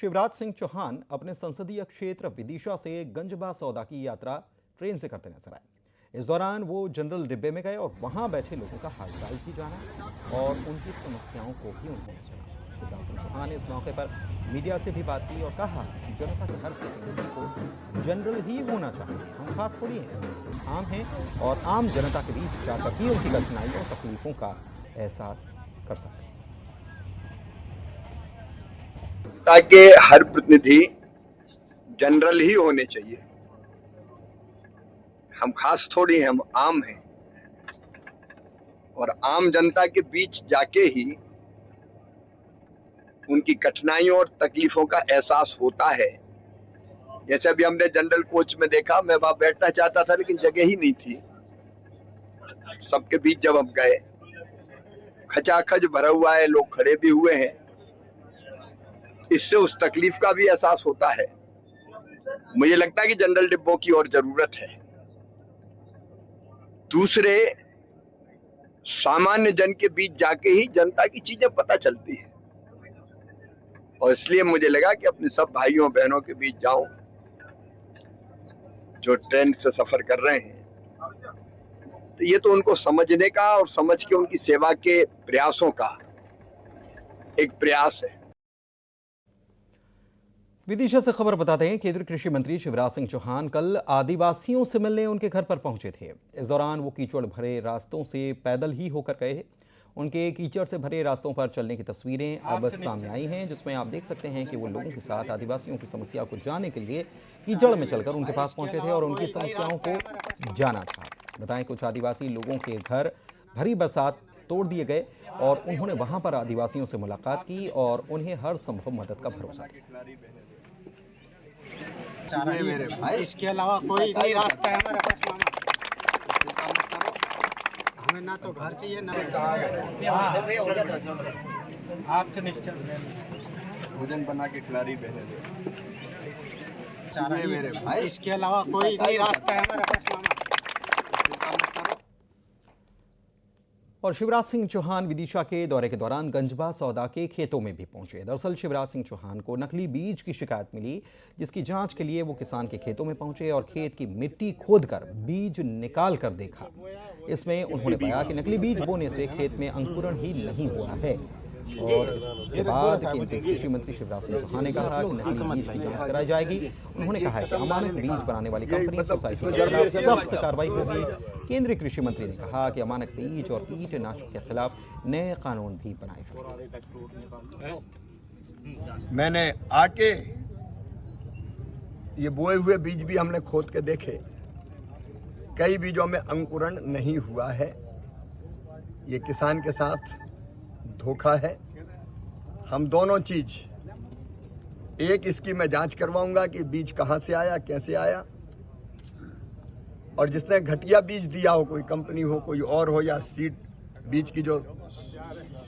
शिवराज सिंह चौहान अपने संसदीय क्षेत्र विदिशा से गंजबा सौदा की यात्रा ट्रेन से करते नजर आए। इस दौरान वो जनरल डिब्बे में गए और वहां बैठे लोगों का हालचाल भी जाना और उनकी समस्याओं को भी उन्होंने सुना। शिवराज सिंह चौहान ने इस मौके पर मीडिया से भी बात की और कहा कि जनता के हर प्रतिनिधि को जनरल ही होना चाहिए। हम खास थोड़ी हैं, आम हैं और आम जनता के बीच जाकर ही उनकी कठिनाइयों और तकलीफों का एहसास कर सकते हैं। ताकि हर प्रतिनिधि जनरल ही होने चाहिए। हम खास थोड़ी हैं, हम आम हैं और आम जनता के बीच जाके ही उनकी कठिनाइयों और तकलीफों का एहसास होता है। जैसे अभी हमने जनरल कोच में देखा, मैं वहां बैठना चाहता था लेकिन जगह ही नहीं थी। सबके बीच जब हम गए, खचाखच भरा हुआ है, लोग खड़े भी हुए हैं, इससे उस तकलीफ का भी एहसास होता है। मुझे लगता है कि जनरल डिब्बों की और जरूरत है। दूसरे सामान्य जन के बीच जाके ही जनता की चीजें पता चलती है और इसलिए मुझे लगा कि अपने सब भाइयों बहनों के बीच जाऊं जो ट्रेन से सफर कर रहे हैं। तो ये तो उनको समझने का और समझ के उनकी सेवा के प्रयासों का एक प्रयास है। विदिशा से खबर बताते हैं, केंद्रीय कृषि मंत्री शिवराज सिंह चौहान कल आदिवासियों से मिलने उनके घर पर पहुंचे थे। इस दौरान वो कीचड़ भरे रास्तों से पैदल ही होकर गए। उनके कीचड़ से भरे रास्तों पर चलने की तस्वीरें अब सामने आई हैं, जिसमें आप देख सकते हैं कि वो लोगों के साथ आदिवासियों की समस्या को जानने के लिए कीचड़ में चलकर उनके पास पहुंचे थे और उनकी समस्याओं को जाना था। बताएं, कुछ आदिवासी लोगों के घर भरी बरसात तोड़ दिए गए और उन्होंने वहां पर आदिवासियों से मुलाकात की और उन्हें हर संभव मदद का भरोसा दिया। मेरे भाई, इसके अलावा कोई नहीं रास्ता है हमारे पास। हमें ना तो घर चाहिए ना आपसे निश्चित भोजन बना के खिलाड़ी बहने दे। मेरे भाई, इसके अलावा कोई नहीं रास्ता है हमारे पास। और शिवराज सिंह चौहान विदिशा के दौरे के दौरान गंजबा सौदा के खेतों में भी पहुंचे। दरअसल शिवराज सिंह चौहान को नकली बीज की शिकायत मिली, जिसकी जांच के लिए वो किसान के खेतों में पहुंचे और खेत की मिट्टी खोदकर बीज निकाल कर देखा। इसमें उन्होंने पाया कि नकली बीज बोने से खेत में अंकुरण ही नहीं हुआ है। और इसके बाद केंद्रीय कृषि मंत्री शिवराज सिंह चौहान ने कहा कि नकली बीज की जांच कराई जाएगी। उन्होंने कहा है कि अमानक बीज बनाने वाली कंपनी सोसाइटी के खिलाफ सख्त कार्रवाई होगी। केंद्रीय कृषि मंत्री ने कहा कि अमानक बीज और कीटनाशक के खिलाफ नए कानून भी बनाए जाएंगे। मैंने आके ये बोए हुए बीज भी हमने खोद के देखे, कई बीजों में अंकुरण नहीं हुआ है। ये किसान के साथ धोखा है। हम दोनों चीज, एक इसकी मैं जांच करवाऊंगा कि बीज कहां से आया, कैसे आया, और जिसने घटिया बीज दिया हो, कोई कंपनी हो, कोई और हो, या सीड बीज की जो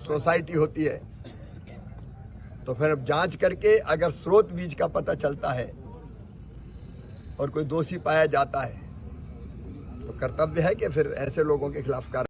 सोसाइटी होती है, तो फिर जांच करके अगर स्रोत बीज का पता चलता है और कोई दोषी पाया जाता है तो कर्तव्य है कि फिर ऐसे लोगों के खिलाफ कार्रवाई